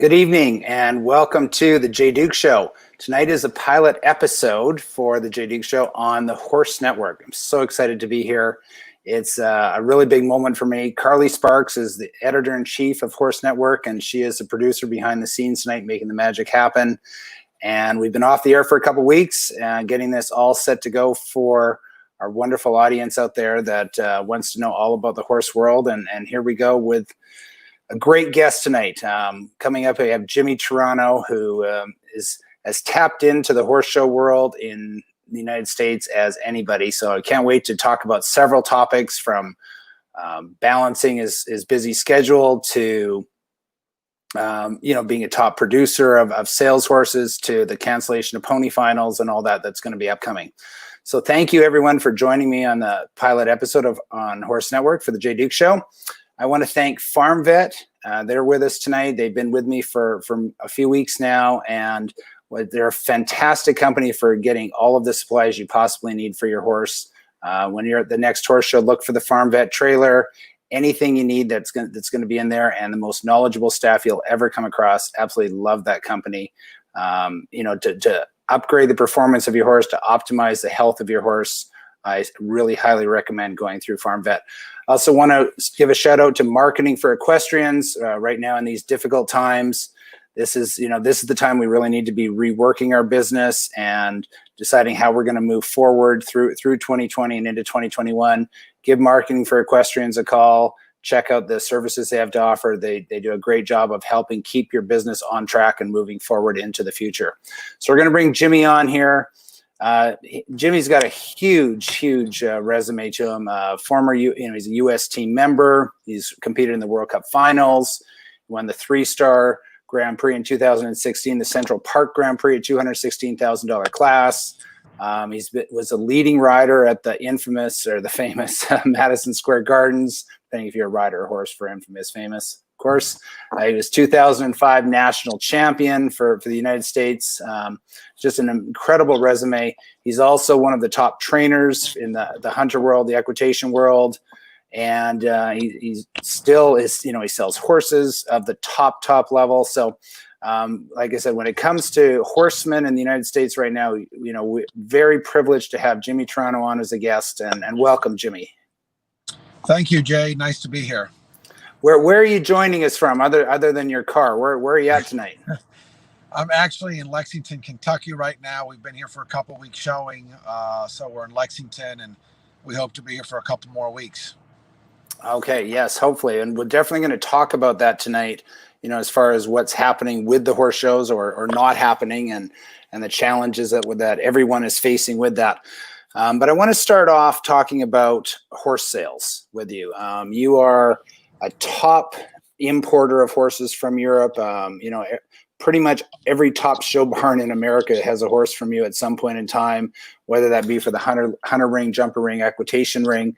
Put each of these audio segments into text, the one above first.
Good evening and welcome to the Jay Duke Show. Tonight is a pilot episode for the Jay Duke Show on the Horse Network. I'm so excited to be here. It's a really big moment for me. Carly Sparks is the editor-in-chief of Horse Network, and she is the producer behind the scenes tonight, making the magic happen. And we've been off the air for a couple weeks, getting this all set to go for our wonderful audience out there that wants to know all about the horse world. And here we go with a great guest tonight. Coming up, we have Jimmy Torano, who is as tapped into the horse show world in the United States as anybody. So I can't wait to talk about several topics, from balancing his busy schedule to being a top producer of sales horses, to the cancellation of pony finals and all that's going to be upcoming. So thank you everyone for joining me on the pilot episode on Horse Network for the Jay Duke Show. I want to thank Farm Vet. They're with us tonight. They've been with me for a few weeks now, and they're a fantastic company for getting all of the supplies you possibly need for your horse. When you're at the next horse show, look for the Farm Vet trailer. Anything you need that's going to be in there, and the most knowledgeable staff you'll ever come across. Absolutely love that company. To upgrade the performance of your horse, to optimize the health of your horse, I really highly recommend going through Farm Vet. I also want to give a shout out to Marketing for Equestrians. Right now in these difficult times, this is the time we really need to be reworking our business and deciding how we're going to move forward through 2020 and into 2021. Give Marketing for Equestrians a call. Check out the services they have to offer. They do a great job of helping keep your business on track and moving forward into the future. So we're going to bring Jimmy on here. Jimmy's got a huge resume to him. He's a U.S. team member. He's competed in the World Cup finals. He won the 3-star Grand Prix in 2016, the Central Park Grand Prix, a $216,000 class. Was a leading rider at the famous Madison Square Gardens. Depending if you're a rider or horse for famous. Of course, he was 2005 national champion for the United States. Just an incredible resume. He's also one of the top trainers in the hunter world, the equitation world. And he still is, he sells horses of the top level. So like I said, when it comes to horsemen in the United States right now, we're very privileged to have Jimmy Torano on as a guest, and welcome, Jimmy. Thank you, Jay. Nice to be here. Where are you joining us from, other than your car? Where are you at tonight? I'm actually in Lexington, Kentucky right now. We've been here for a couple weeks showing, so we're in Lexington, and we hope to be here for a couple more weeks. Okay, yes, hopefully, and we're definitely going to talk about that tonight. As far as what's happening with the horse shows or not happening, and the challenges that everyone is facing with that. But I want to start off talking about horse sales with you. You are a top importer of horses from Europe. Pretty much every top show barn in America has a horse from you at some point in time, whether that be for the hunter ring, jumper ring, equitation ring.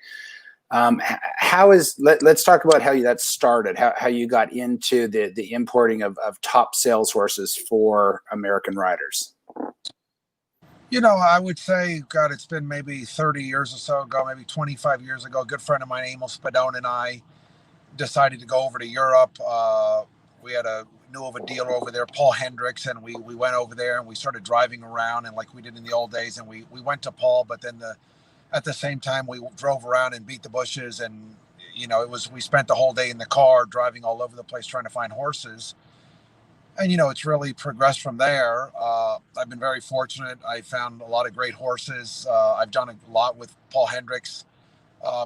Let's talk about how that started, how you got into the importing of top sales horses for American riders. I would say, God, it's been maybe 30 years or so ago, maybe 25 years ago. A good friend of mine, Emil Spadone, and I decided to go over to Europe. We knew of a dealer over there, Paul Hendricks, and we went over there and we started driving around, and like we did in the old days, and we went to Paul, but then at the same time we drove around and beat the bushes, and we spent the whole day in the car driving all over the place trying to find horses. And it's really progressed from there. I've been very fortunate. I found a lot of great horses. I've done a lot with Paul Hendricks.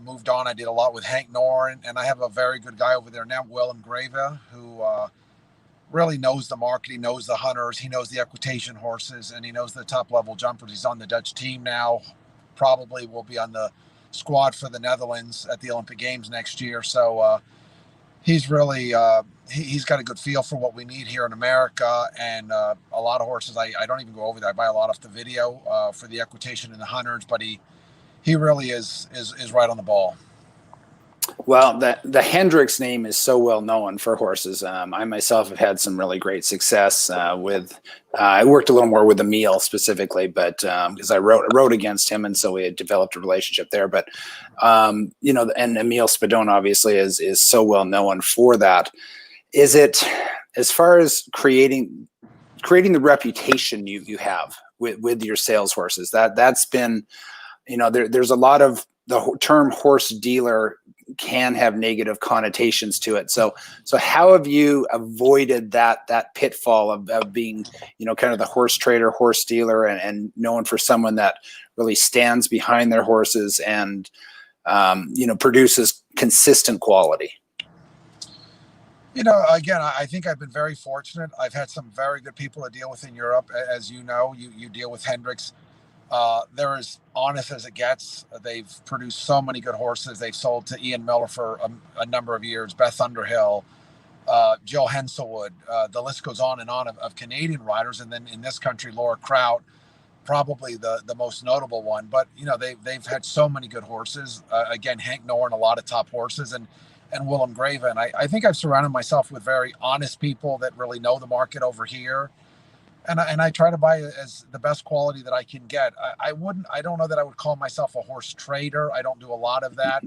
Moved on. I did a lot with Hank Noren, and I have a very good guy over there now, Willem Greve, who really knows the market. He knows the hunters. He knows the equitation horses, and he knows the top level jumpers. He's on the Dutch team now. Probably will be on the squad for the Netherlands at the Olympic Games next year. So he's really he's got a good feel for what we need here in America, and a lot of horses. I don't even go over there. I buy a lot off the video for the equitation and the hunters, but he really is right on the ball. Well, the Hendricks name is so well known for horses. I myself have had some really great success with. I worked a little more with Emil specifically, but because I wrote against him, and so we had developed a relationship there. But and Emil Spadone obviously is so well known for that. Is it as far as creating the reputation you have with your sales horses, that's been, there's a lot of the term horse dealer can have negative connotations to it. So how have you avoided that pitfall of being, kind of the horse trader, horse dealer, and known for someone that really stands behind their horses and, produces consistent quality? Again, I think I've been very fortunate. I've had some very good people to deal with in Europe. As you know, you deal with Hendricks. They're as honest as it gets. They've produced so many good horses. They've sold to Ian Miller for a number of years, Beth Underhill, Jill Henselwood. The list goes on and on of Canadian riders. And then in this country, Laura Kraut, probably the most notable one. But, they've had so many good horses. Again, Hank Noren, a lot of top horses, and Willem Grave. And I think I've surrounded myself with very honest people that really know the market over here. And I try to buy as the best quality that I can get. I don't know that I would call myself a horse trader. I don't do a lot of that.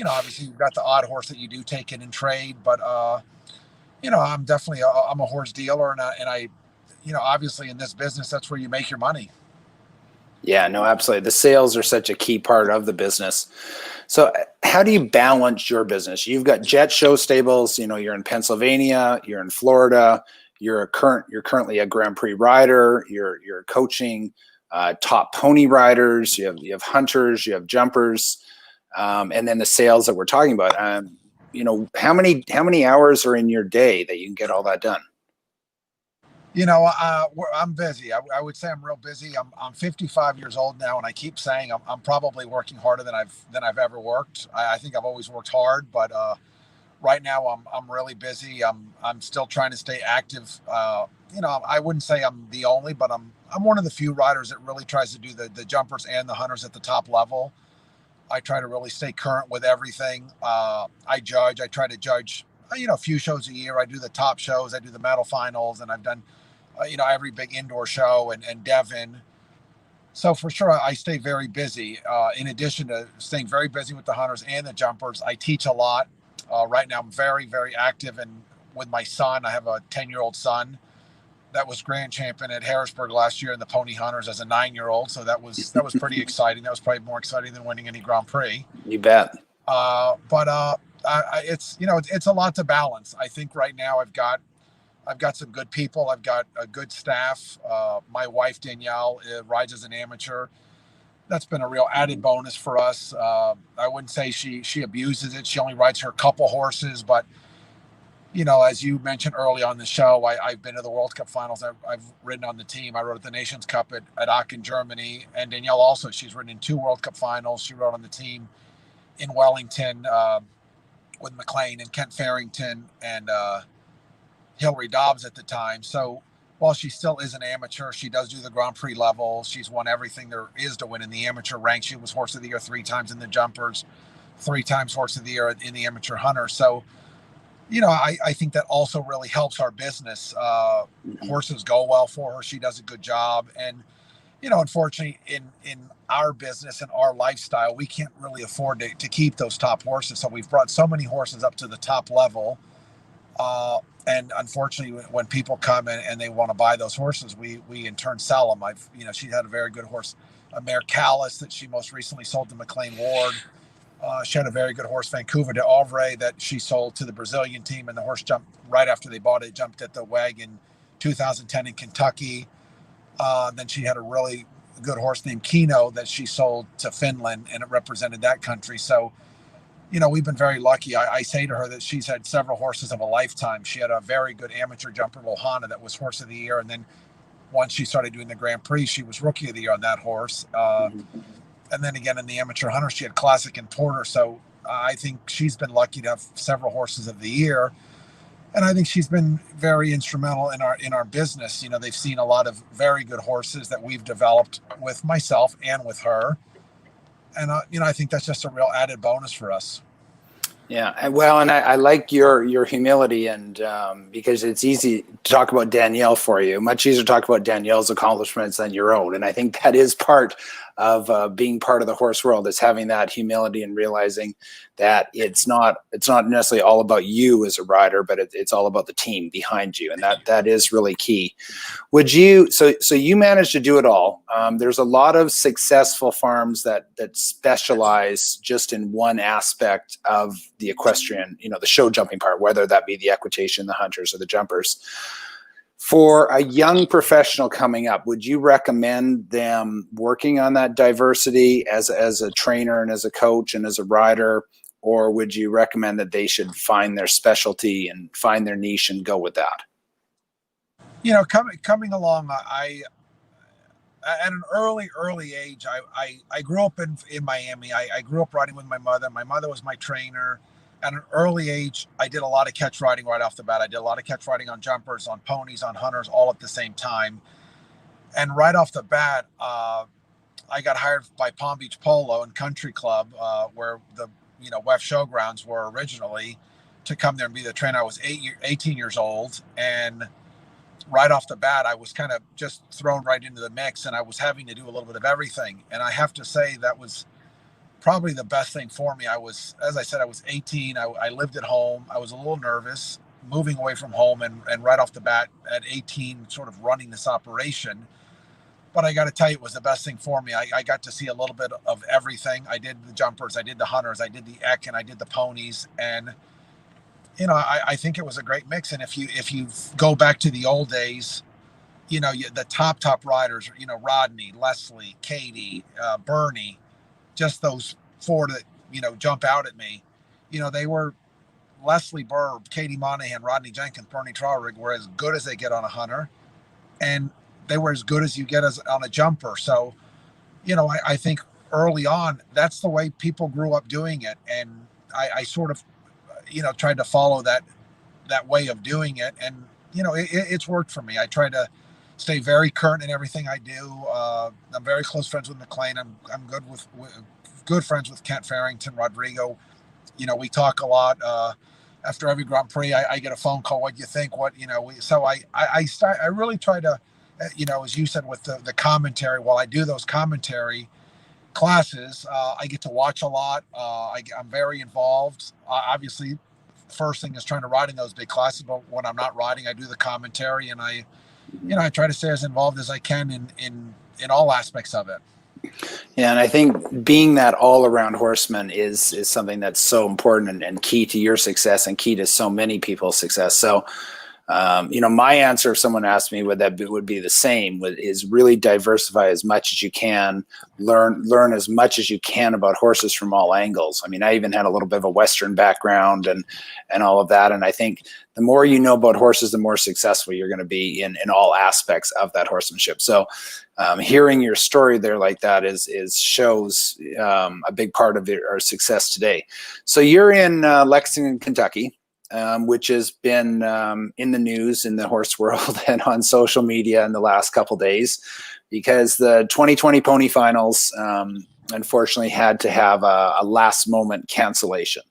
Obviously you've got the odd horse that you do take in and trade, but I'm definitely I'm a horse dealer, and I obviously in this business, that's where you make your money. Yeah, no, absolutely. The sales are such a key part of the business. So how do you balance your business? You've got jet show stables, you're in Pennsylvania, you're in Florida, you're currently a Grand Prix rider, you're coaching top pony riders, you have hunters, you have jumpers, and then the sales that we're talking about. How many hours are in your day that you can get all that done? I'm busy. I would say I'm real busy. I'm 55 years old now, and I keep saying I'm probably working harder than I've ever worked. I think I've always worked hard, but right now I'm really busy. I'm still trying to stay active. I wouldn't say I'm the only, but I'm one of the few riders that really tries to do the jumpers and the hunters at the top level. I try to really stay current with everything. I try to judge, a few shows a year. I do the top shows, I do the medal finals, and I've done, every big indoor show and Devon. So for sure, I stay very busy. In addition to staying very busy with the hunters and the jumpers, I teach a lot. Right now, I'm very, very active, and with my son, I have a 10-year-old son that was grand champion at Harrisburg last year in the Pony Hunters as a 9-year-old. So that was pretty exciting. That was probably more exciting than winning any Grand Prix. You bet. It's a lot to balance. I think right now I've got some good people. I've got a good staff. My wife Danielle rides as an amateur. That's been a real added bonus for us. I wouldn't say she abuses it. She only rides her couple horses, but as you mentioned early on the show, I've been to the World Cup finals. I've ridden on the team. I rode at the Nations Cup at Aachen, Germany, and Danielle also. She's ridden in 2 World Cup finals. She rode on the team in Wellington with McLean and Kent Farrington and Hillary Dobbs at the time. So while she still is an amateur, she does do the Grand Prix level. She's won everything there is to win in the amateur rank. She was Horse of the Year 3 times in the jumpers, 3 times Horse of the Year in the amateur hunter. So, I think that also really helps our business. Horses go well for her. She does a good job. And, unfortunately, in our business and our lifestyle, we can't really afford to keep those top horses. So we've brought so many horses up to the top level. And unfortunately, when people come in and they want to buy those horses, we in turn sell them. She had a very good horse, a mare Callis, that she most recently sold to McLean Ward. She had a very good horse, Vancouver de Auvray, that she sold to the Brazilian team, and the horse jumped right after they bought it, jumped at the WEG in 2010 in Kentucky. Then she had a really good horse named Kino that she sold to Finland, and it represented that country. So, we've been very lucky. I say to her that she's had several horses of a lifetime. She had a very good amateur jumper, Lohana, that was Horse of the Year. And then once she started doing the Grand Prix, she was Rookie of the Year on that horse. And then again, in the amateur hunter, she had Classic and Porter. So I think she's been lucky to have several horses of the year. And I think she's been very instrumental in our business. They've seen a lot of very good horses that we've developed with myself and with her. And, I think that's just a real added bonus for us. Yeah. Well, and I like your humility, and because it's easy to talk about Danielle for you, much easier to talk about Danielle's accomplishments than your own. And I think that is part of being part of the horse world, is having that humility and realizing that it's not necessarily all about you as a rider, but it's all about the team behind you, and that is really key. Would you, so you managed to do it all. There's a lot of successful farms that specialize just in one aspect of the equestrian, the show jumping part, whether that be the equitation, the hunters, or the jumpers. For a young professional coming up, would you recommend them working on that diversity as a trainer and as a coach and as a rider, or would you recommend that they should find their specialty and find their niche and go with that? Coming along, I at an early age, I grew up in Miami. I grew up riding with my mother. My mother was my trainer. At an early age, I did a lot of catch riding right off the bat. I did a lot of catch riding on jumpers, on ponies, on hunters, all at the same time. And right off the bat, I got hired by Palm Beach Polo and Country Club, where the WEF showgrounds were originally, to come there and be the trainer. I was 18 years old, and right off the bat, I was kind of just thrown right into the mix, and I was having to do a little bit of everything. And I have to say that was probably the best thing for me. As I said, I was 18. I lived at home. I was a little nervous moving away from home, and right off the bat at 18, sort of running this operation. But I got to tell you, it was the best thing for me. I got to see a little bit of everything. I did the jumpers, I did the hunters, I did the eck, and I did the ponies. And I think it was a great mix. And if you go back to the old days, the top riders, Rodney, Leslie, Katie, Bernie, just those four that, jump out at me. They were Leslie Burr, Katie Monahan, Rodney Jenkins, Bernie Traurig were as good as they get on a hunter. And they were as good as you get on a jumper. So, I think early on, that's the way people grew up doing it. And I sort of, tried to follow that way of doing it. And, it's worked for me. I try to stay very current in everything I do. I'm very close friends with McLean. I'm good friends with Kent Farrington, Rodrigo. We talk a lot. After every Grand Prix, I get a phone call. What do you think? So I really try to, as you said, with the commentary, while I do those commentary classes, I get to watch a lot. I'm very involved. Obviously, first thing is trying to ride in those big classes, but when I'm not riding, I do the commentary, and I try to stay as involved as I can in all aspects of it. Yeah, and I think being that all-around horseman is something that's so important and key to your success and key to so many people's success. So, my answer, if someone asked me, would be the same. Is really diversify as much as you can, learn as much as you can about horses from all angles. I mean, I even had a little bit of a Western background and all of that. And I think the more you know about horses, the more successful you're going to be in all aspects of that horsemanship. So, hearing your story there like that shows a big part of our success today. So you're in Lexington, Kentucky. Which has been in the news in the horse world and on social media in the last couple of days, because the 2020 pony finals unfortunately had to have a last moment cancellation.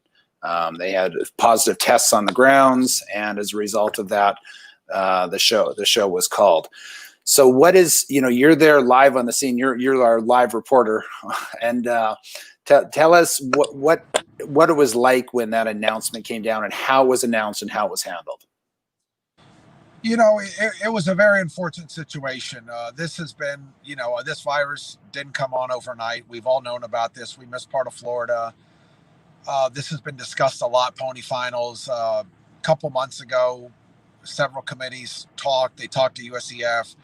They had positive tests on the grounds, and as a result of that, the show was called. So what is, you're there live on the scene, you're our live reporter, and tell us what it was like when that announcement came down, and how it was announced and how it was handled. It was a very unfortunate situation. This has been, this virus didn't come on overnight. We've all known about this. We missed part of Florida. This has been discussed a lot, pony finals. A couple months ago, several committees talked. They talked to USEF.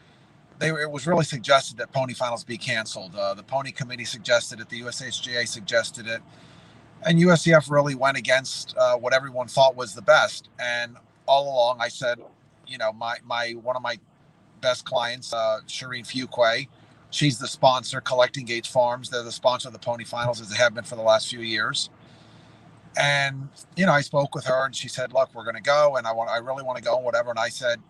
It was really suggested that pony finals be canceled. The pony committee suggested it. The USHGA suggested it. And USEF really went against what everyone thought was the best. And all along, I said, one of my best clients, Shireen Fuquay, she's the sponsor, Collecting Gates Farms. They're the sponsor of the pony finals, as they have been for the last few years. And I spoke with her, and she said, "Look, we're going to go, and I really want to go, and whatever." And I said,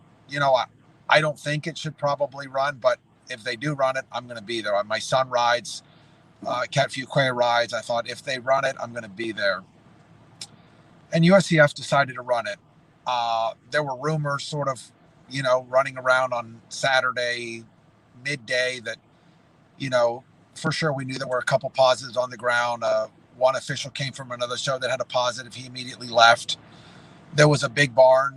I don't think it should probably run, but if they do run it, I'm going to be there. My son rides. Cat Fuquay rides. I thought, if they run it, I'm going to be there. And USEF decided to run it. There were rumors sort of, running around on Saturday midday that, for sure we knew there were a couple positives on the ground. One official came from another show that had a positive. He immediately left. There was a big barn,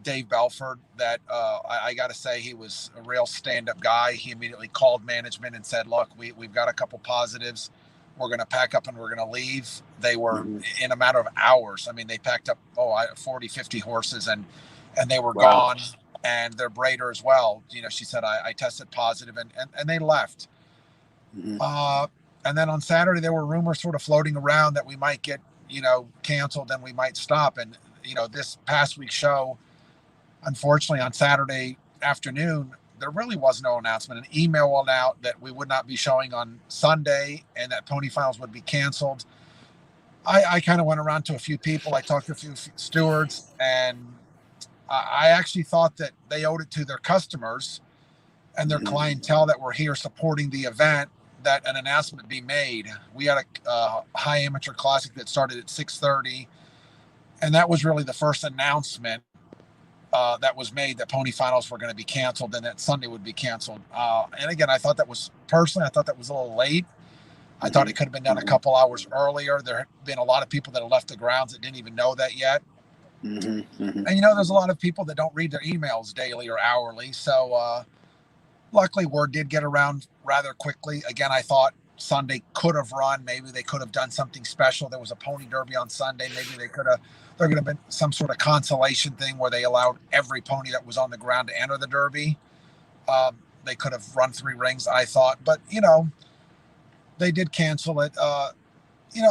Dave Belford, that I got to say, he was a real stand-up guy. He immediately called management and said, look, we've got a couple positives. We're going to pack up and we're going to leave. They were in a matter of hours. I mean, they packed up 40, 50 horses and they were gone, and their braider as well. You know, she said, I tested positive, and they left. And then on Saturday, there were rumors sort of floating around that we might get, canceled and we might stop. And, this past week's show, unfortunately, on Saturday afternoon, there really was no announcement. An email went out that we would not be showing on Sunday and that Pony Finals would be canceled. I kind of went around to a few people. I talked to a few stewards, and I actually thought that they owed it to their customers and their clientele that were here supporting the event that an announcement be made. We had a high amateur classic that started at 6:30, and that was really the first announcement that was made that Pony Finals were going to be canceled and that Sunday would be canceled. And again, I thought that was a little late. I thought it could have been done a couple hours earlier. There have been a lot of people that have left the grounds that didn't even know that yet. And there's a lot of people that don't read their emails daily or hourly. So luckily, word did get around rather quickly. Again, I thought Sunday could have run. Maybe they could have done something special. There was a pony derby on Sunday. Maybe there could have been some sort of consolation thing where they allowed every pony that was on the ground to enter the derby. They could have run 3 rings, I thought. But, they did cancel it.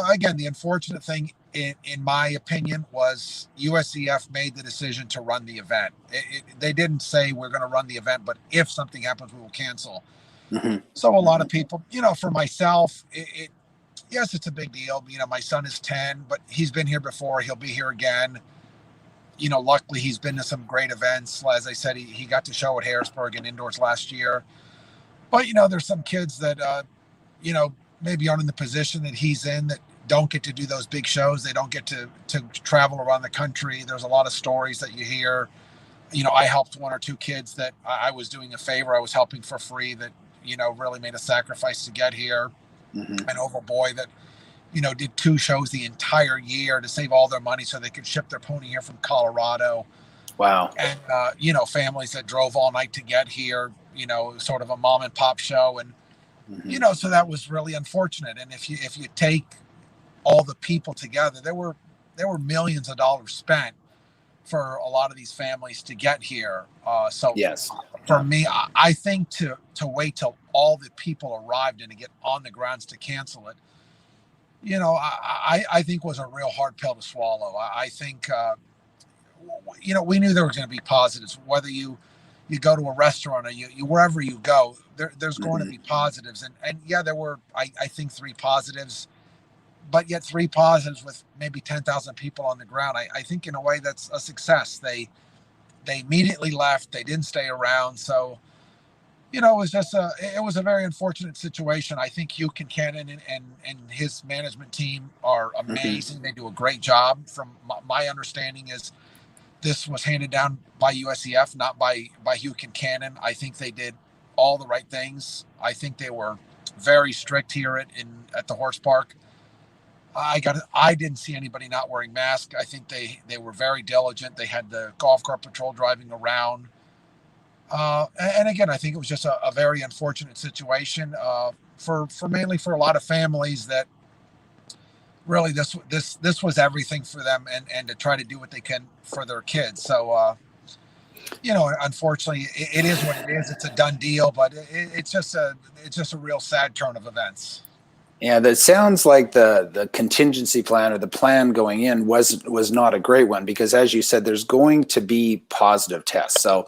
Again, the unfortunate thing, in my opinion, was USEF made the decision to run the event. They didn't say we're going to run the event, but if something happens, we will cancel. So a lot of people, for myself, yes, it's a big deal. My son is 10, but he's been here before. He'll be here again. Luckily, he's been to some great events. As I said, he got to show at Harrisburg and indoors last year. But, there's some kids that, maybe aren't in the position that he's in, that don't get to do those big shows. They don't get to travel around the country. There's a lot of stories that you hear. I helped 1 or 2 kids that I was doing a favor. I was helping for free that, really made a sacrifice to get here. An oval boy that, did 2 shows the entire year to save all their money so they could ship their pony here from Colorado. Wow. And, families that drove all night to get here, sort of a mom and pop show. And, so that was really unfortunate. And if you take all the people together, there were millions of dollars spent for a lot of these families to get here. So yes, for me, I think to wait till all the people arrived and to get on the grounds to cancel it, I think was a real hard pill to swallow. I think, we knew there was going to be positives, whether you go to a restaurant or you wherever you go, there's going to be positives. And yeah, there were, I think 3 positives, but yet 3 positives with maybe 10,000 people on the ground. I think in a way that's a success. They immediately left. They didn't stay around. So, it was a very unfortunate situation. I think Hugh Kincannon and his management team are amazing. They do a great job. From my understanding is this was handed down by USEF, not by Hugh Kincannon. I think they did all the right things. I think they were very strict here at the horse park. I didn't see anybody not wearing masks. I think they were very diligent. They had the golf cart patrol driving around. And again, I think it was just a very unfortunate situation for mainly for a lot of families that really this was everything for them, and to try to do what they can for their kids. So, unfortunately, it is what it is. It's a done deal, but it's just a real sad turn of events. Yeah, that sounds like the contingency plan or the plan going in was not a great one, because as you said, there's going to be positive tests. So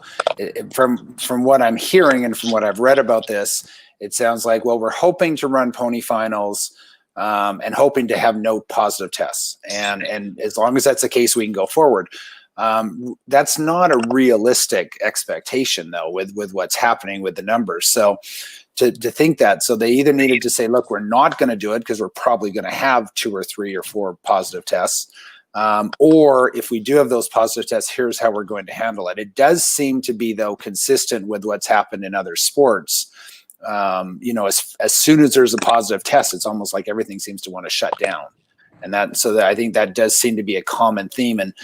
from what I'm hearing and from what I've read about this, it sounds like, well, we're hoping to run pony finals and hoping to have no positive tests. And as long as that's the case, we can go forward. That's not a realistic expectation, though, with what's happening with the numbers. So to think that, so they either needed to say, look, we're not going to do it because we're probably going to have 2 or 3 or 4 positive tests. Or if we do have those positive tests, here's how we're going to handle it. It does seem to be, though, consistent with what's happened in other sports, as soon as there's a positive test, it's almost like everything seems to want to shut down. And I think that does seem to be a common theme. And,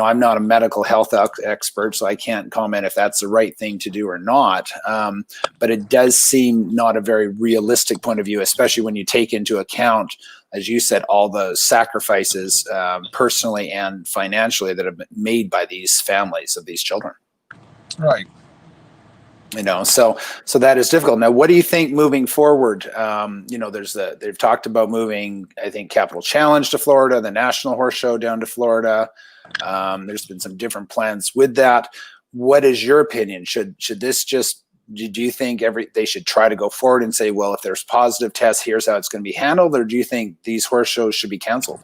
I'm not a medical health expert, so I can't comment if that's the right thing to do or not. But it does seem not a very realistic point of view, especially when you take into account, as you said, all the sacrifices personally and financially that have been made by these families of these children. Right. So that is difficult. Now, what do you think moving forward? They've talked about moving, I think, Capital Challenge to Florida, the National Horse Show down to Florida. There's been some different plans with that. What is your opinion? Should this just, do you think they should try to go forward and say, well, if there's positive tests, here's how it's going to be handled? Or do you think these horse shows should be canceled?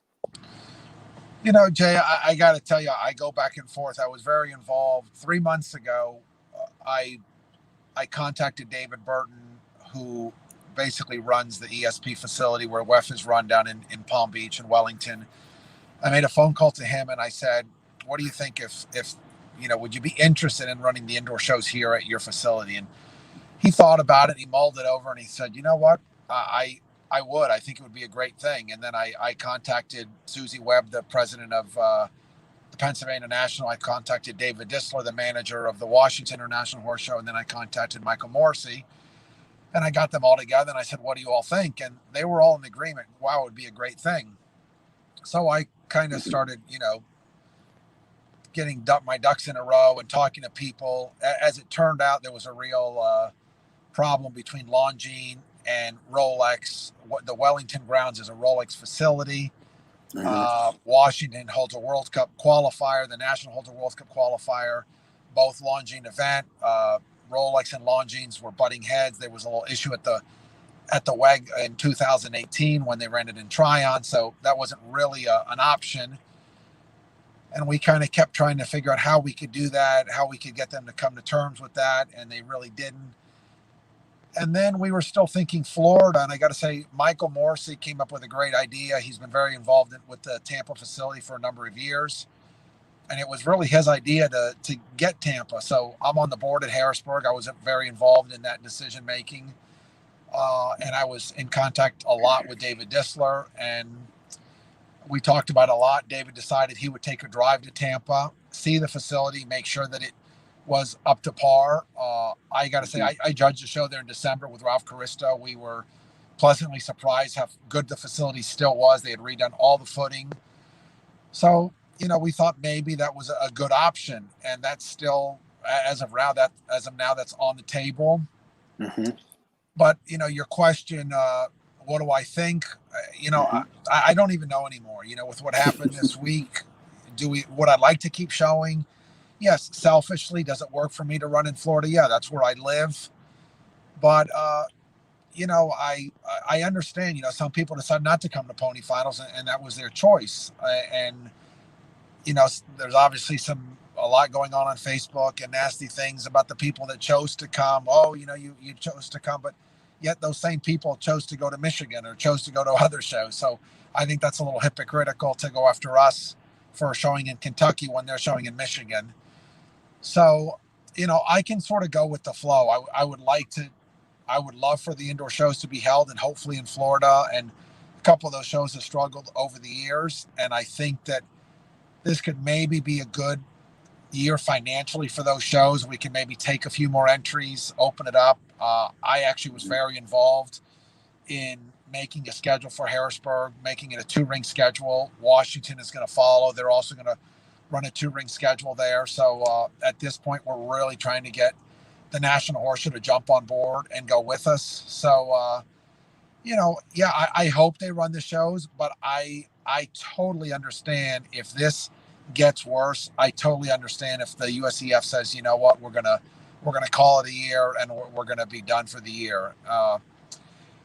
Jay, I got to tell you, I go back and forth. I was very involved 3 months ago. I contacted David Burton, who basically runs the ESP facility where WEF is run down in Palm Beach and Wellington. I made a phone call to him and I said, what do you think if would you be interested in running the indoor shows here at your facility? And he thought about it, he mulled it over, and he said, you know what, I would. I think it would be a great thing. And then I contacted Susie Webb, the president of the Pennsylvania National. I contacted David Disler, the manager of the Washington International Horse Show, and then I contacted Michael Morrissey, and I got them all together and I said, what do you all think? And they were all in agreement. Wow, it would be a great thing. So I kind of started, getting my ducks in a row and talking to people. As it turned out, there was a real problem between Longines and Rolex. The Wellington grounds is a Rolex facility. Washington holds a World Cup qualifier. The National holds a World Cup qualifier. Both Longines event. Rolex and Longines were butting heads. There was a little issue at the WEG in 2018 when they ran it in Tryon. So that wasn't really an option. And we kind of kept trying to figure out how we could do that, how we could get them to come to terms with that. And they really didn't. And then we were still thinking Florida. And I got to say, Michael Morrissey came up with a great idea. He's been very involved with the Tampa facility for a number of years. And it was really his idea to get Tampa. So I'm on the board at Harrisburg. I was very involved in that decision making. And I was in contact a lot with David Disler. And we talked about it a lot. David decided he would take a drive to Tampa, see the facility, make sure that it was up to par. I got to say, I judged the show there in December with Ralph Caristo. We were pleasantly surprised how good the facility still was. They had redone all the footing. So, we thought maybe that was a good option. And that's still, as of now, that's on the table. Mm-hmm. But, your question, what do I think? I don't even know anymore. With what happened this week, would I like to keep showing? Yes, selfishly, does it work for me to run in Florida? Yeah, that's where I live. But, I understand, some people decide not to come to pony finals and that was their choice. And, there's obviously a lot going on Facebook and nasty things about the people that chose to come. Oh, you chose to come, but yet those same people chose to go to Michigan or chose to go to other shows. So I think that's a little hypocritical to go after us for showing in Kentucky when they're showing in Michigan. So, I can sort of go with the flow. I would love for the indoor shows to be held and hopefully in Florida. And a couple of those shows have struggled over the years. And I think that this could maybe be a good year financially for those shows. We can maybe take a few more entries, open it up. I actually was very involved in making a schedule for Harrisburg, making it a 2-ring schedule. Washington is going to follow. They're also going to run a 2-ring schedule there. So at this point, we're really trying to get the National Horse Show to jump on board and go with us. So, I hope they run the shows, but I totally understand if this gets worse. I totally understand if the USEF says, you know what, we're gonna call it a year and we're gonna be done for the year.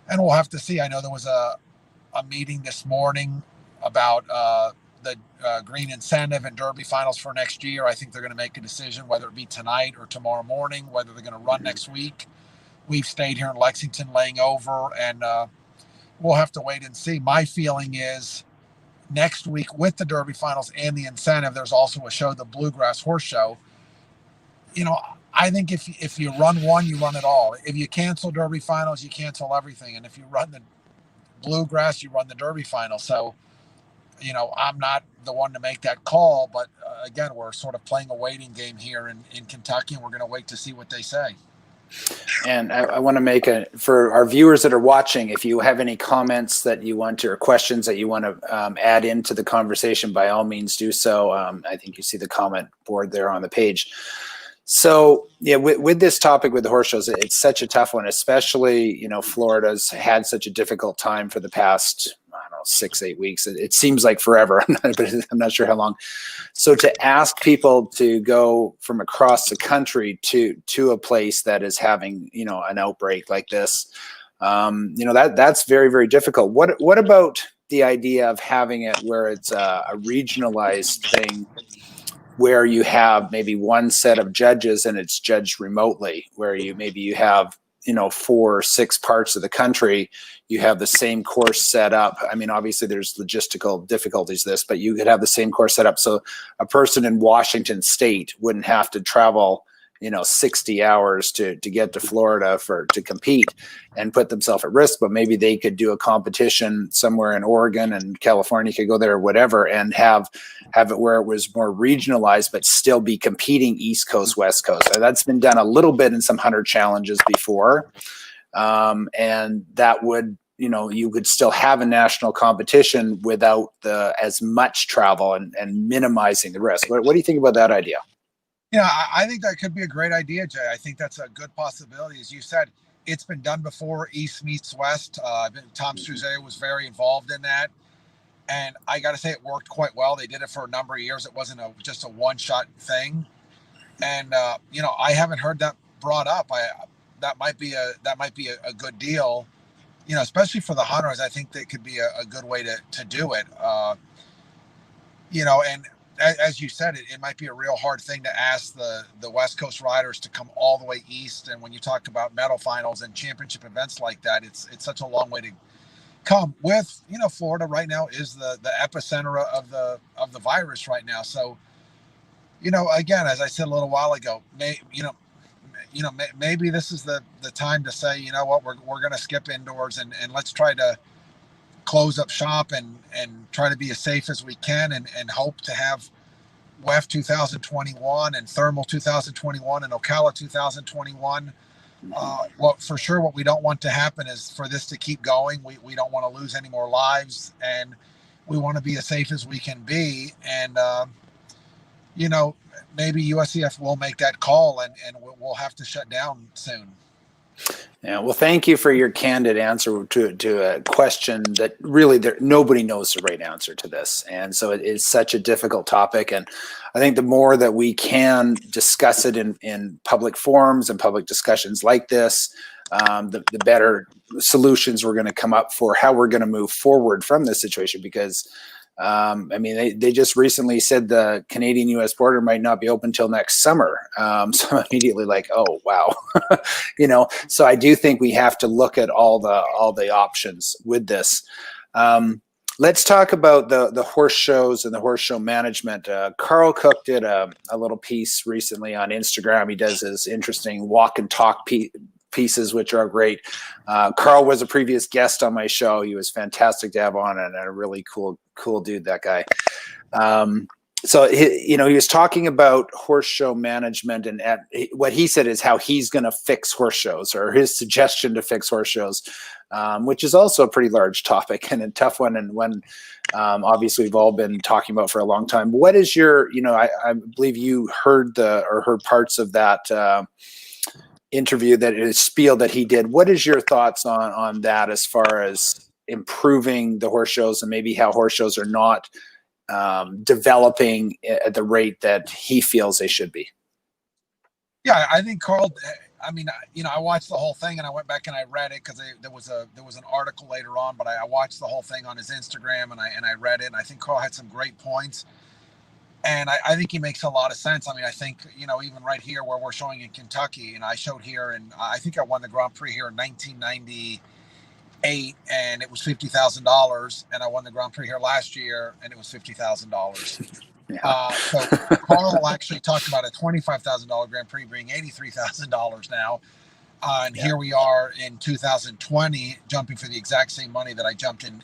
And we'll have to see. I know there was a meeting this morning about the green incentive and Derby finals for next year. I think they're going to make a decision whether it be tonight or tomorrow morning, whether they're going to run next week. We've stayed here in Lexington laying over, and we'll have to wait and see. My feeling is next week with the Derby finals and the incentive, there's also a show, the Bluegrass Horse Show. I think if you run one, you run it all. If you cancel Derby finals, you cancel everything. And if you run the Bluegrass, you run the Derby final. So, I'm not the one to make that call, but again, we're sort of playing a waiting game here in Kentucky, and we're going to wait to see what they say. And I want to make for our viewers that are watching, if you have any comments that you want to, or questions that you want to add into the conversation, by all means do so. I think you see the comment board there on the page. So yeah, with this topic with the horse shows, it's such a tough one, especially, Florida's had such a difficult time for the past, I don't know, 6-8 weeks. It seems like forever, but I'm not sure how long. So to ask people to go from across the country to a place that is having, an outbreak like this, that's very, very difficult. What about the idea of having it where it's a regionalized thing, where you have maybe one set of judges and it's judged remotely, where you have 4 or 6 parts of the country, you have the same course set up. I mean, obviously there's logistical difficulties to this, but you could have the same course set up so a person in Washington State wouldn't have to travel 60 hours to get to Florida to compete and put themselves at risk, but maybe they could do a competition somewhere in Oregon, and California could go there or whatever, and have it where it was more regionalized, but still be competing East Coast, West Coast. So that's been done a little bit in some hunter challenges before. And that would, you could still have a national competition without as much travel and minimizing the risk. What do you think about that idea? Yeah, I think that could be a great idea, Jay. I think that's a good possibility. As you said, it's been done before, East meets West. Tom Struze was very involved in that. And I got to say, it worked quite well. They did it for a number of years. It wasn't just a one-shot thing. And, I haven't heard that brought up. That might be a good deal, especially for the hunters. I think that could be a good way to do it. And as you said, it might be a real hard thing to ask the West Coast riders to come all the way east. And when you talk about medal finals and championship events like that, it's such a long way to come. With Florida right now is the epicenter of the virus right now. So again, as I said a little while ago, maybe this is the time to say, what, we're going to skip indoors and let's try to close up shop and try to be as safe as we can and hope to have WEF 2021 and Thermal 2021 and Ocala 2021. Well, for sure, what we don't want to happen is for this to keep going. We don't want to lose any more lives, and we want to be as safe as we can be. And, maybe USCF will make that call and we'll have to shut down soon. Yeah, well, thank you for your candid answer to a question that really nobody knows the right answer to this. And so it is such a difficult topic. And I think the more that we can discuss it in public forums and public discussions like this, the better solutions we're going to come up for how we're going to move forward from this situation. Because they just recently said the Canadian-U.S. border might not be open till next summer. So I'm immediately like, oh, wow. So I do think we have to look at all the options with this. Let's talk about the horse shows and the horse show management. Carl Cook did a little piece recently on Instagram. He does his interesting walk and talk pieces, which are great. Carl was a previous guest on my show. He was fantastic to have on, and a really cool dude, that guy. So he was talking about horse show management, and what he said is how he's going to fix horse shows, or his suggestion to fix horse shows, which is also a pretty large topic and a tough one, and one obviously we've all been talking about for a long time. What is your, I believe you heard parts of that interview, that is spiel that he did. What is your thoughts on that as far as improving the horse shows and maybe how horse shows are not developing at the rate that he feels they should be? Yeah, I think Carl, I watched the whole thing and I went back and I read it because there was an article later on, but I watched the whole thing on his Instagram and I read it, and I think Carl had some great points. And I think he makes a lot of sense. I think, even right here where we're showing in Kentucky, and I showed here, and I think I won the Grand Prix here in 1998, and it was $50,000. And I won the Grand Prix here last year, and it was $50,000. So Carl actually talked about a $25,000 Grand Prix being $83,000 now. And here we are in 2020, jumping for the exact same money that I jumped in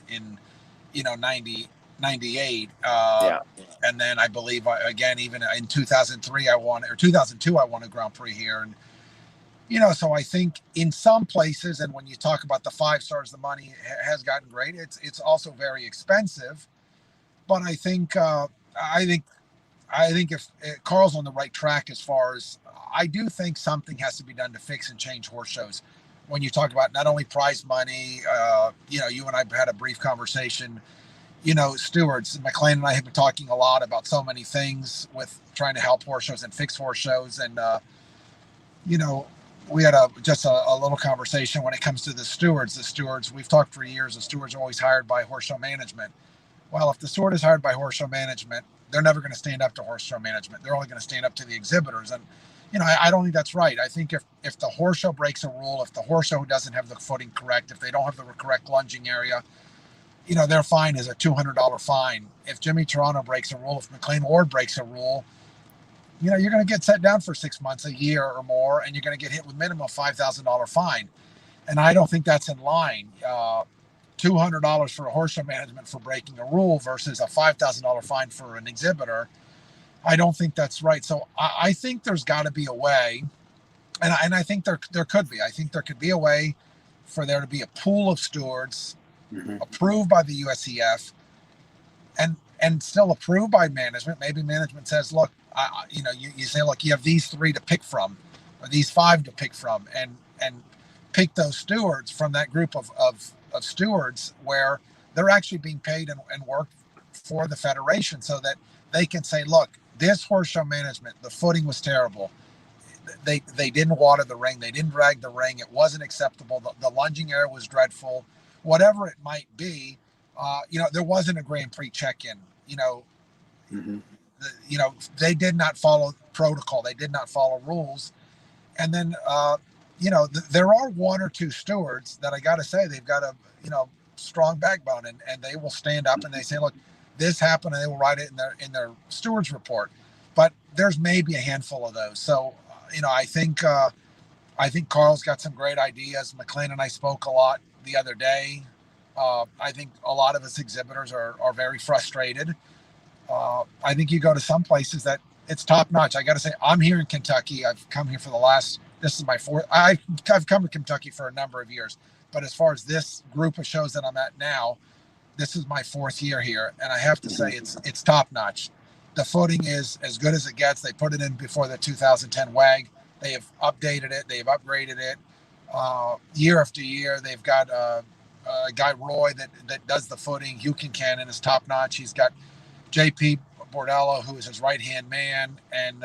98. And then I believe, again, even in 2003, 2002, I won a Grand Prix here. And, so I think in some places, and when you talk about the 5 stars, the money has gotten great. It's also very expensive. But I think if Carl's on the right track as far as, I do think something has to be done to fix and change horse shows. When you talk about not only prize money, you and I had a brief conversation, stewards, McLean and I have been talking a lot about so many things with trying to help horse shows and fix horse shows. And, we had just a little conversation when it comes to the stewards. We've talked for years, the stewards are always hired by horse show management. Well, if the steward is hired by horse show management, they're never going to stand up to horse show management. They're only going to stand up to the exhibitors. And, I don't think that's right. I think if the horse show breaks a rule, if the horse show doesn't have the footing correct, if they don't have the correct lunging area, their fine is a $200 fine. If Jimmy Torano breaks a rule, if McLean Ward breaks a rule, you're going to get set down for 6 months, a year or more, and you're going to get hit with minimum $5,000 fine. And I don't think that's in line. $200 for a horse show management for breaking a rule versus a $5,000 fine for an exhibitor. I don't think that's right. So I think there's got to be a way, and I think there could be. I think there could be a way for there to be a pool of stewards approved by the USEF and still approved by management. Maybe management says, look, you say, look, you have these 3 to pick from, or these 5 to pick from, and pick those stewards from that group of stewards where they're actually being paid and work for the federation, so that they can say, look, this horse show management, the footing was terrible. They didn't water the ring. They didn't drag the ring. It wasn't acceptable. The lunging area was dreadful. Whatever it might be, there wasn't a Grand Prix check-in. They did not follow protocol. They did not follow rules. And then, there are 1 or 2 stewards that I got to say, they've got a, strong backbone, and they will stand up and they say, look, this happened, and they will write it in their stewards report. But there's maybe a handful of those. So, I think Carl's got some great ideas. McLean and I spoke a lot the other day. I think a lot of us exhibitors are very frustrated. I think you go to some places that it's top notch. I got to say, I'm here in Kentucky. I've come here for this is my 4th. I've come to Kentucky for a number of years, but as far as this group of shows that I'm at now, this is my 4th year here. And I have to say it's top notch. The footing is as good as it gets. They put it in before the 2010 WAG. They have updated it. They've upgraded it year after year. They've got a guy, Roy, that does the footing. Hugh Cannon is top notch. He's got JP Bordello, who is his right-hand man. And,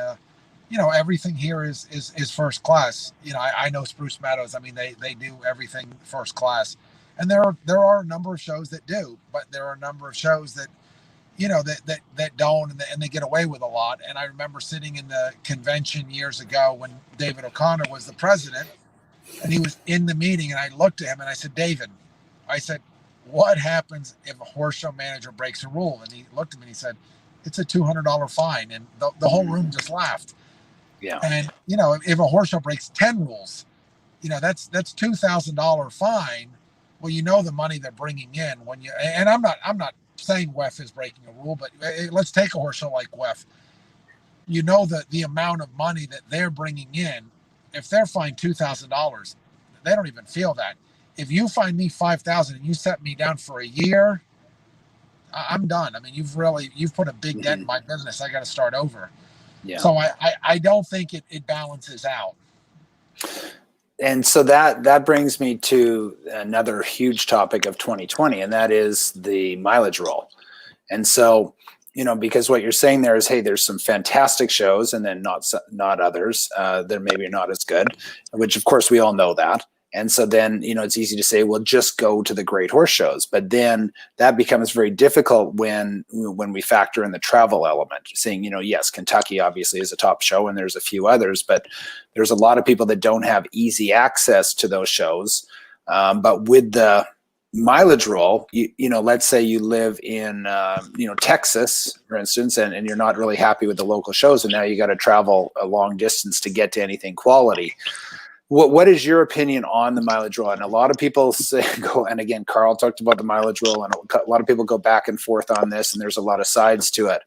everything here is first class. I know Spruce Meadows. I mean, they do everything first class. And there are a number of shows that do, but there are a number of shows that, that don't, and they get away with a lot. And I remember sitting in the convention years ago when David O'Connor was the president, and he was in the meeting, and I looked at him and I said, David, what happens if a horse show manager breaks a rule? And he looked at me and he said, it's a $200 fine. And the whole room just laughed. Yeah. And, if a horse show breaks 10 rules, that's $2,000 fine. Well, the money they're bringing in and I'm not saying WEF is breaking a rule, but let's take a horse show like WEF. The amount of money that they're bringing in, if they're fined $2,000, they don't even feel that. If you fine me $5,000 and you set me down for a year, I'm done. I mean, you've put a big dent in my business. I got to start over. Yeah. So I don't think it balances out. And so that brings me to another huge topic of 2020, and that is the mileage rule. And so, because what you're saying there is, hey, there's some fantastic shows, and then not others that maybe are not as good, which of course we all know that. And so then, it's easy to say, well, just go to the great horse shows. But then that becomes very difficult when we factor in the travel element, saying, yes, Kentucky obviously is a top show and there's a few others, but there's a lot of people that don't have easy access to those shows. But with the mileage roll, you know, let's say you live in, you know, Texas, for instance, and you're not really happy with the local shows, and now you got to travel a long distance to get to anything quality. What is your opinion on the mileage roll? And a lot of people say, and again, Carl talked about the mileage roll, and a lot of people go back and forth on this, and there's a lot of sides to it.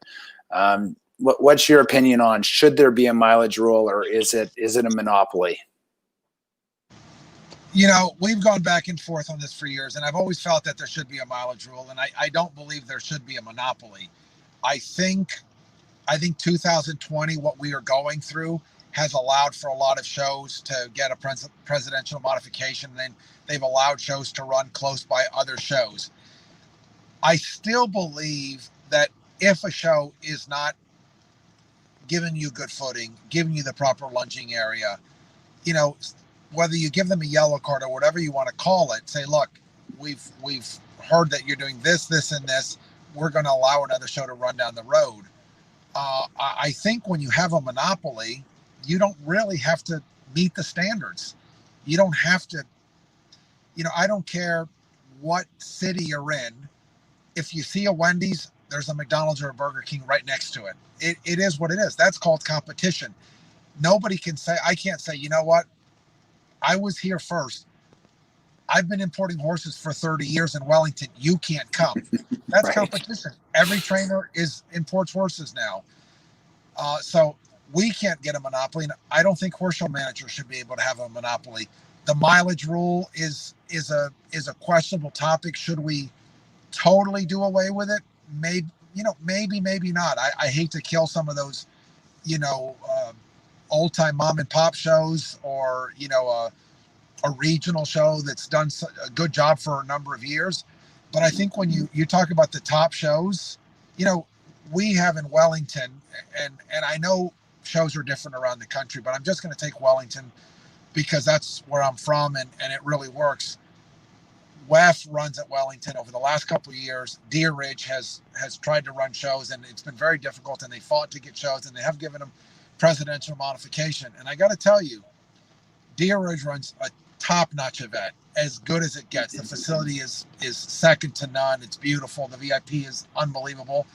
What's your opinion on, should there be a mileage roll, or is it a monopoly? You know, we've gone back and forth on this for years, and I've always felt that there should be a mileage rule, and I don't believe there should be a monopoly. I think 2020, what we are going through, has allowed for a lot of shows to get a presidential modification, and then they've allowed shows to run close by other shows. I still believe that if a show is not giving you good footing, giving you the proper lunging area, you know, whether you give them a yellow card or whatever you want to call it, say, look, we've heard that you're doing this, this, and this. We're going to allow another show to run down the road. I think when you have a monopoly, you don't really have to meet the standards. You don't have to, you know, I don't care what city you're in. If you see a Wendy's, there's a McDonald's or a Burger King right next to it. It is what it is. That's called competition. Nobody can say, I can't say, you know what? I was here first. I've been importing horses for 30 years in Wellington. You can't come. That's right. Competition. Every trainer imports horses now. So we can't get a monopoly. And I don't think horse show managers should be able to have a monopoly. The mileage rule is a questionable topic. Should we totally do away with it? Maybe, maybe not. I hate to kill some of those, old time mom and pop shows, or, a regional show that's done a good job for a number of years. But I think when you talk about the top shows, we have in Wellington, and I know shows are different around the country, but I'm just going to take Wellington because that's where I'm from, and it really works. WEF runs at Wellington. Over the last couple of years, Deer Ridge has tried to run shows, and it's been very difficult, and they fought to get shows, and they have given them presidential modification. And I got to tell you, Deer Ridge runs a top-notch event, as good as it gets. The facility is second to none. It's beautiful. The VIP is unbelievable.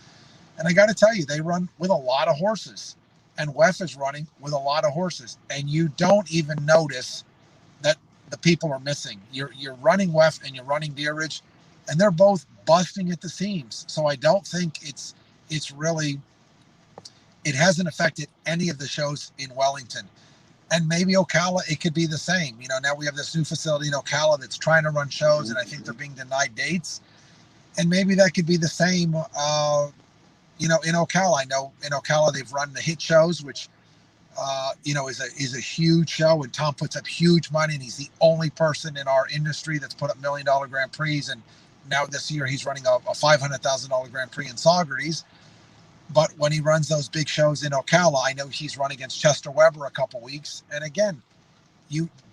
And I got to tell you, they run with a lot of horses, and WEF is running with a lot of horses, and you don't even notice that the people are missing. You're running WEF and you're running Deer Ridge, and they're both busting at the seams. So I don't think it hasn't affected any of the shows in Wellington. And maybe Ocala, it could be the same. Now we have this new facility in Ocala that's trying to run shows, and I think they're being denied dates. And maybe that could be the same, in Ocala. I know in Ocala they've run the hit shows, which, is a huge show, and Tom puts up huge money, and he's the only person in our industry that's put up $1 million Grand Prix. And now this year he's running a $500,000 Grand Prix in Socrates. But when he runs those big shows in Ocala, I know he's run against Chester Weber a couple weeks. And again,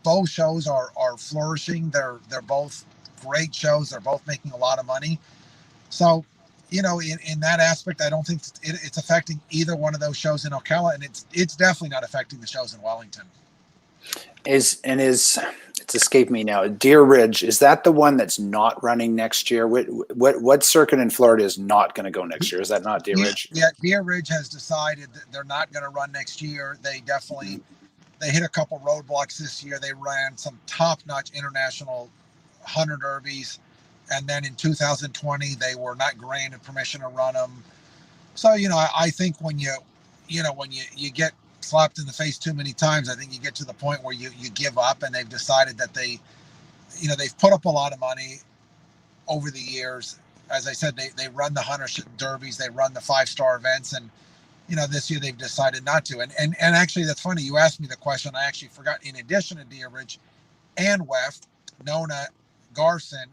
both shows are flourishing. They're both great shows. They're both making a lot of money. So, in that aspect, I don't think it's affecting either one of those shows in Ocala, and it's definitely not affecting the shows in Wellington. It's escaped me now. Deer Ridge, is that the one that's not running next year? What circuit in Florida is not going to go next year? Is that not Deer Ridge? Yeah, Deer Ridge has decided that they're not going to run next year. They hit a couple roadblocks this year. They ran some top-notch international hunter derbies, and then in 2020 they were not granted permission to run them. So I think when you get slapped in the face too many times, I think you get to the point where you give up, and they've decided that they've put up a lot of money over the years. As I said, they run the hunter derbies, they run the 5-star events, and this year they've decided not to. And actually, that's funny. You asked me the question. I actually forgot. In addition to Deer Ridge and WEF, Nona, Garson,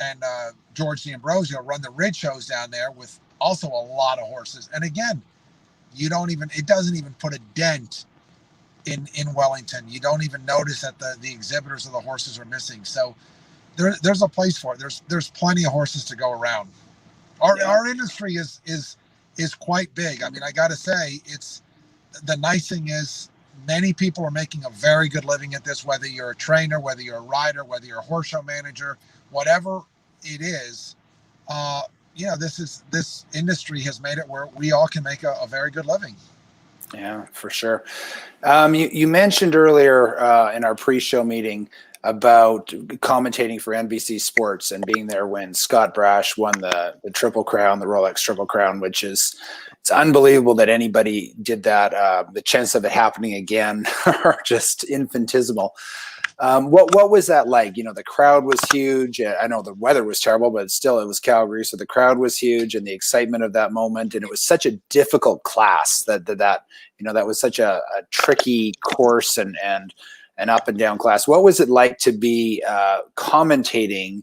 and George D'Ambrosio run the Ridge shows down there with also a lot of horses. And again, it doesn't even put a dent in Wellington. You don't even notice that the exhibitors of the horses are missing. So there's a place for it. There's plenty of horses to go around. Our industry is quite big. I mean, I got to say, the nice thing is Many people are making a very good living at this, whether you're a trainer, whether you're a rider, whether you're a horse show manager, whatever it is. This industry has made it where we all can make a very good living. Yeah, for sure. You mentioned earlier in our pre-show meeting about commentating for NBC Sports and being there when Scott Brash won the Triple Crown, the Rolex Triple Crown, which is, it's unbelievable that anybody did that. The chance of it happening again are just infinitesimal. What was that like? You know, the crowd was huge. I know the weather was terrible, but still it was Calgary. So the crowd was huge and the excitement of that moment. And it was such a difficult class that was such a tricky course and an up and down class. What was it like to be commentating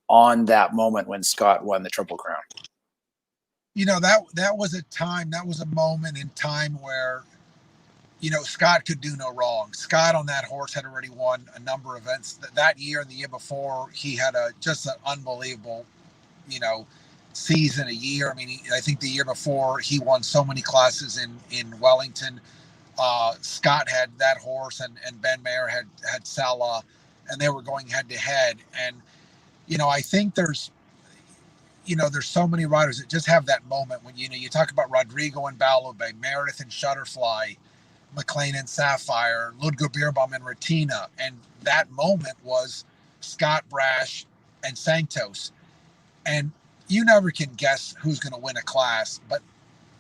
on that moment when Scott won the Triple Crown? You know, that was a moment in time where, you know, Scott could do no wrong. Scott on that horse had already won a number of events that year and the year before. He had just an unbelievable, you know, season, a year. I mean, I think the year before he won so many classes in Wellington. Scott had that horse and Ben Mayer had Salah, and they were going head to head. And, you know, I think there's so many riders that just have that moment when, you know, you talk about Rodrigo and Balube, Meredith and Shutterfly, McLean and Sapphire, Ludger Beerbaum and Retina. And that moment was Scott Brash and Sanctos. And you never can guess who's going to win a class, but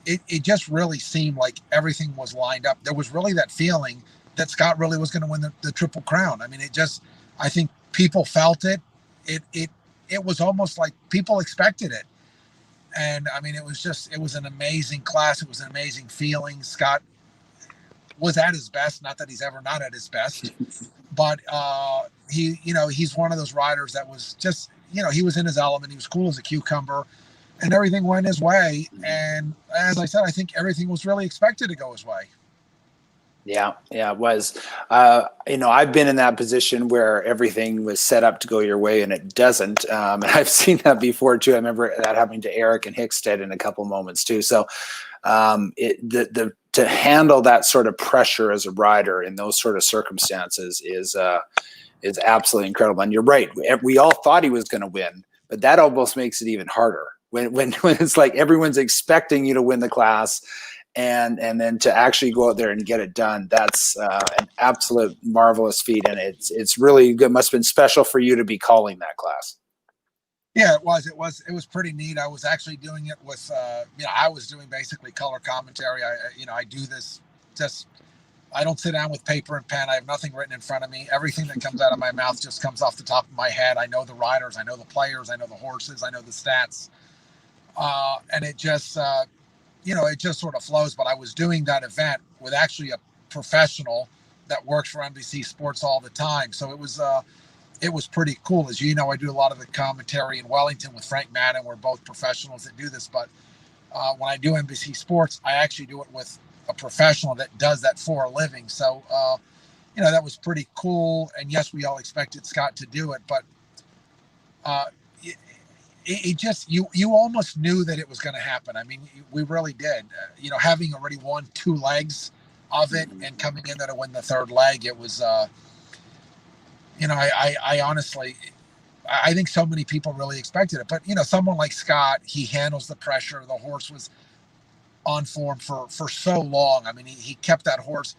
it just really seemed like everything was lined up. There was really that feeling that Scott really was going to win the Triple Crown. I mean, I think people felt it. It was almost like people expected it. And I mean, it was an amazing class. It was an amazing feeling. Scott was at his best. Not that he's ever not at his best, but he's one of those riders that was just, you know, he was in his element. He was cool as a cucumber, and everything went his way. And as I said, I think everything was really expected to go his way. Yeah, it was. I've been in that position where everything was set up to go your way and it doesn't. And I've seen that before too. I remember that happening to Eric and Hickstead in a couple moments too. So to handle that sort of pressure as a rider in those sort of circumstances is absolutely incredible. And you're right. We all thought he was going to win, but that almost makes it even harder when it's like everyone's expecting you to win the class. And then to actually go out there and get it done, that's an absolute marvelous feat. And it's really good. Must have been special for you to be calling that class. Yeah, it was. It was pretty neat. I was actually doing it with, I was doing basically color commentary. I do this I don't sit down with paper and pen. I have nothing written in front of me. Everything that comes out of my mouth just comes off the top of my head. I know the riders, I know the players, I know the horses, I know the stats. And it just, it just sort of flows. But I was doing that event with actually a professional that works for NBC Sports all the time. So it was pretty cool. As you know, I do a lot of the commentary in Wellington with Frank Madden. We're both professionals that do this. But when I do NBC Sports, I actually do it with a professional that does that for a living. So, that was pretty cool. And yes, we all expected Scott to do it, but it just, you almost knew that it was going to happen. I mean, we really did. Having already won 2 legs of it and coming in there to win the 3rd leg, it was, I honestly, I think so many people really expected it. But, someone like Scott, he handles the pressure. The horse was on form for so long. I mean, he kept that horse,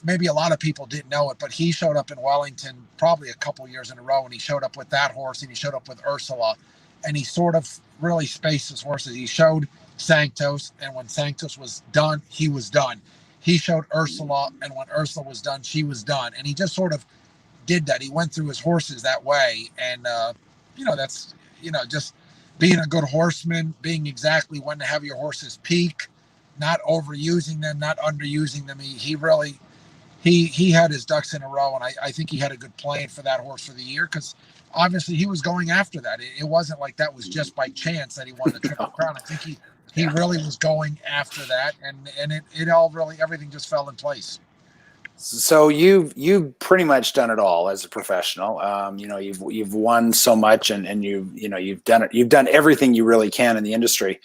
maybe a lot of people didn't know it, but he showed up in Wellington probably a couple years in a row, and he showed up with that horse and he showed up with Ursula, and he sort of really spaced his horses. He showed Sanctos, and when Sanctos was done, he was done. He showed Ursula, and when Ursula was done, she was done. And he just sort of did that. He went through his horses that way. And, that's, just being a good horseman, being exactly when to have your horses peak, not overusing them, not underusing them. He really, he had his ducks in a row. And I think he had a good plan for that horse for the year, because obviously he was going after that. It wasn't like that was just by chance that he won the Triple Crown. I think he really was going after that, and it all really, everything just fell in place. So you've pretty much done it all as a professional. You've won so much, and you've done it. You've done everything you really can in the industry.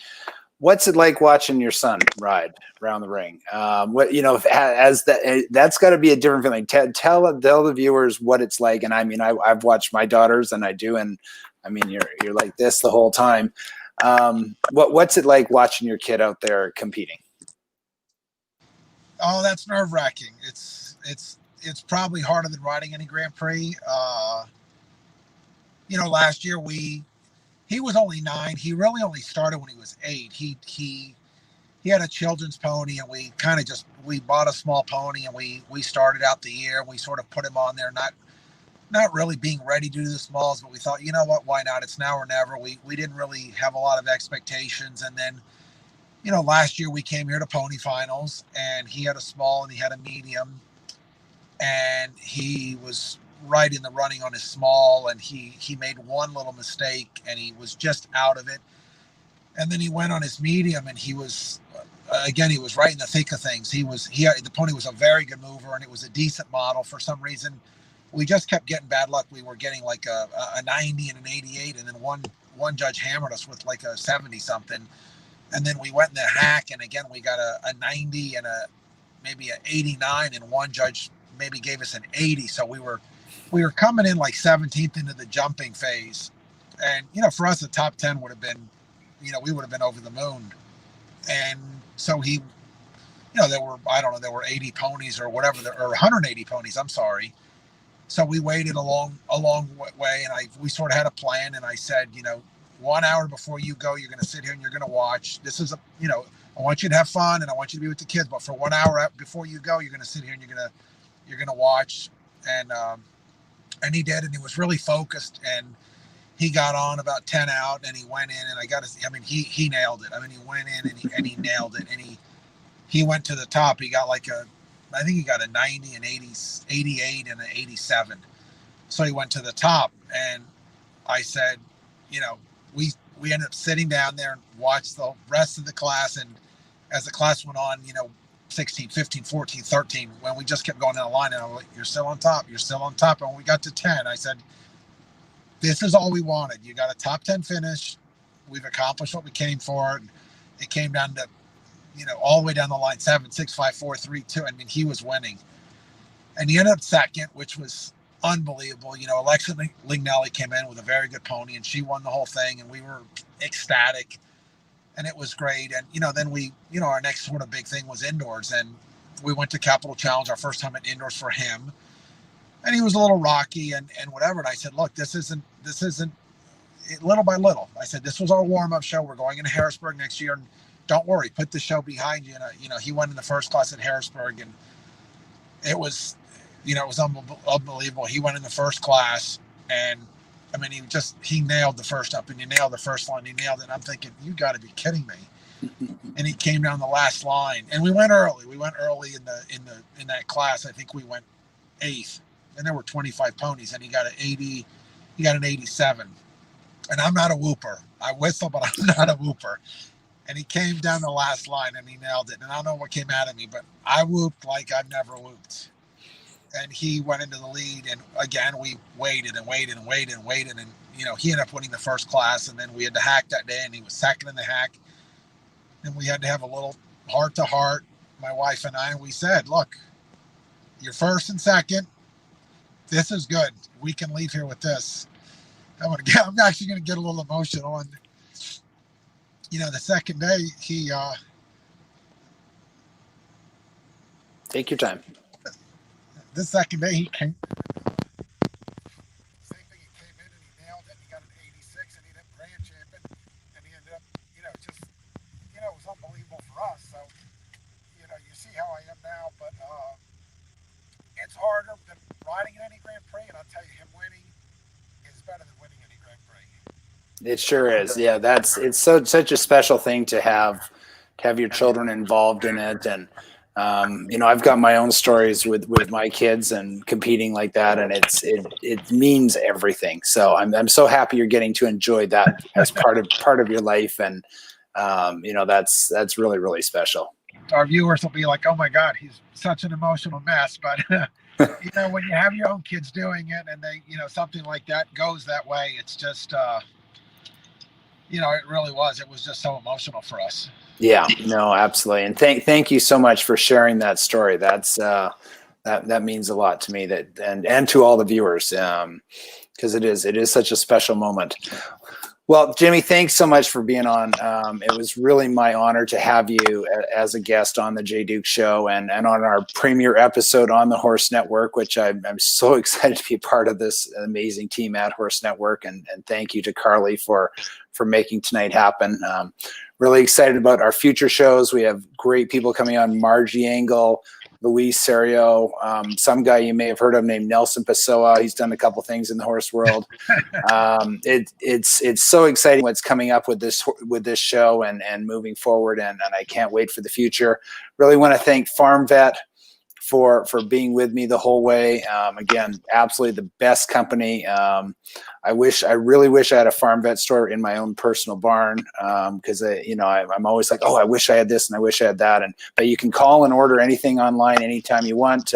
What's it like watching your son ride around the ring? What, you know, that's got to be a different feeling. Tell the viewers what it's like. And I mean, I've watched my daughters, and I do, and I mean, you're like this the whole time. What's it like watching your kid out there competing? Oh, that's nerve-wracking. It's probably harder than riding any Grand Prix. You know, last year he was only 9. He really only started when he was 8. He had a children's pony, and we bought a small pony, and we started out the year. We sort of put him on there, not really being ready to do the smalls, but we thought, you know what, why not? It's now or never. We didn't really have a lot of expectations. And then, you know, last year we came here to pony finals, and he had a small and he had a medium, and he was right in the running on his small, and he made one little mistake, and he was just out of it. And then he went on his medium, and he was right in the thick of things. The pony was a very good mover, and it was a decent model. For some reason, we just kept getting bad luck. We were getting like a 90 and an 88, and then one judge hammered us with like a 70 something. And then we went in the hack, and again we got a 90 and maybe an 89, and one judge maybe gave us an 80. So we were coming in like 17th into the jumping phase. And, you know, for us, the top 10 would have been, you know, we would have been over the moon. And so he, you know, there were 80 ponies or whatever, or 180 ponies, I'm sorry. So we waited a long way, and we sort of had a plan. And I said, you know, 1 hour before you go, you're going to sit here and you're going to watch. This is you know, I want you to have fun, and I want you to be with the kids. But for 1 hour before you go, you're going to sit here and you're going to watch. And he did, and he was really focused, and he got on about 10 out, and he went in, and he nailed it. I mean, he went in and he nailed it, and he went to the top. He got I think he got a 90, an 80, 88, and an 87. So he went to the top, and I said, you know, we ended up sitting down there and watched the rest of the class. And as the class went on, you know, 16, 15, 14, 13, when we just kept going down the line, and I'm like, you're still on top. You're still on top. And when we got to 10, I said, this is all we wanted. You got a top 10 finish. We've accomplished what we came for. And it came down to, you know, all the way down the line, 7, 6, 5, 4, 3, 2. I mean, he was winning. And he ended up second, which was unbelievable. You know, Alexa Lignelli came in with a very good pony, and she won the whole thing, and we were ecstatic, and it was great. And, you know, then our next sort of big thing was indoors, and we went to Capital Challenge, our first time at indoors for him. And he was a little rocky and whatever. And I said, look, this isn't little by little. I said, this was our warm-up show. We're going into Harrisburg next year, and don't worry, put the show behind you. And, you know, he went in the first class at Harrisburg, and it was, you know, it was unbelievable. He went in the first class, and I mean, he nailed the first up, and you nailed the first line. He nailed it. And I'm thinking, you got to be kidding me. And he came down the last line, and we went early. We went early in that class. I think we went 8th, and there were 25 ponies, and he got an 80. He got an 87. And I'm not a whooper. I whistle, but I'm not a whooper. And he came down the last line, and he nailed it. And I don't know what came out of me, but I whooped like I've never whooped. And he went into the lead, and again, we waited and waited and waited and waited. And, you know, he ended up winning the first class, and then we had the hack that day, and he was second in the hack. And we had to have a little heart-to-heart, my wife and I, and we said, look, you're first and second. This is good. We can leave here with this. I'm actually going to get a little emotional. And, you know, the second day, Take your time. The second day he came. Same thing, he came in and he nailed it. He got an 86 and he did grand champion. And he ended up, you know, just, you know, it was unbelievable for us. So, you know, you see how I am now, but it's harder than riding in any Grand Prix. And I'll tell you, him winning is better than winning any Grand Prix. It sure is. Yeah, it's such a special thing to have your children involved in it. And you know, I've got my own stories with my kids and competing like that, and it means everything. So I'm so happy you're getting to enjoy that as part of your life, and you know, that's really, really special. Our viewers will be like, oh my God, he's such an emotional mess. But you know, when you have your own kids doing it, and they, you know, something like that goes that way, it's just you know, it really was. It was just so emotional for us. Yeah, no, absolutely. And thank you so much for sharing that story. That's that means a lot to me, that and to all the viewers, because it is such a special moment. Well, Jimmy, thanks so much for being on. It was really my honor to have you as a guest on the Jay Duke Show and on our premiere episode on the Horse Network, which I'm so excited to be part of this amazing team at Horse Network. And thank you to Carly for making tonight happen. Really excited about our future shows. We have great people coming on: Margie Engel, Luis Serio, some guy you may have heard of named Nelson Pessoa. He's done a couple things in the horse world. It's so exciting what's coming up with this show and moving forward, and I can't wait for the future. Really want to thank Farm Vet for being with me the whole way. Again, absolutely the best company. I really wish I had a Farm Vet store in my own personal barn, because I'm always like, oh, I wish I had this and I wish I had that. But you can call and order anything online anytime you want.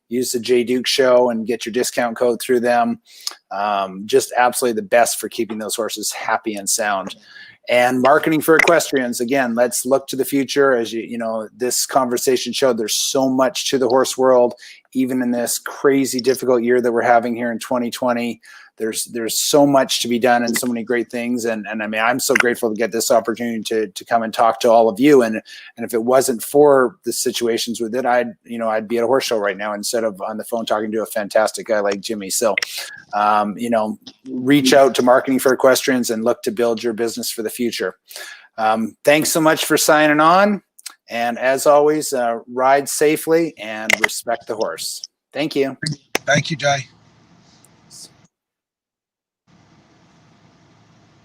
Use the Jay Duke Show and get your discount code through them. Just absolutely the best for keeping those horses happy and sound. And marketing for equestrians, again, let's look to the future. As this conversation showed, there's so much to the horse world, even in this crazy difficult year that we're having here in 2020. There's so much to be done and so many great things. And I mean, I'm so grateful to get this opportunity to come and talk to all of you. And if it wasn't for the situations with it, I'd be at a horse show right now instead of on the phone talking to a fantastic guy like Jimmy. So, reach out to Marketing for Equestrians and look to build your business for the future. Thanks so much for signing on. And as always, ride safely and respect the horse. Thank you. Thank you, Jay.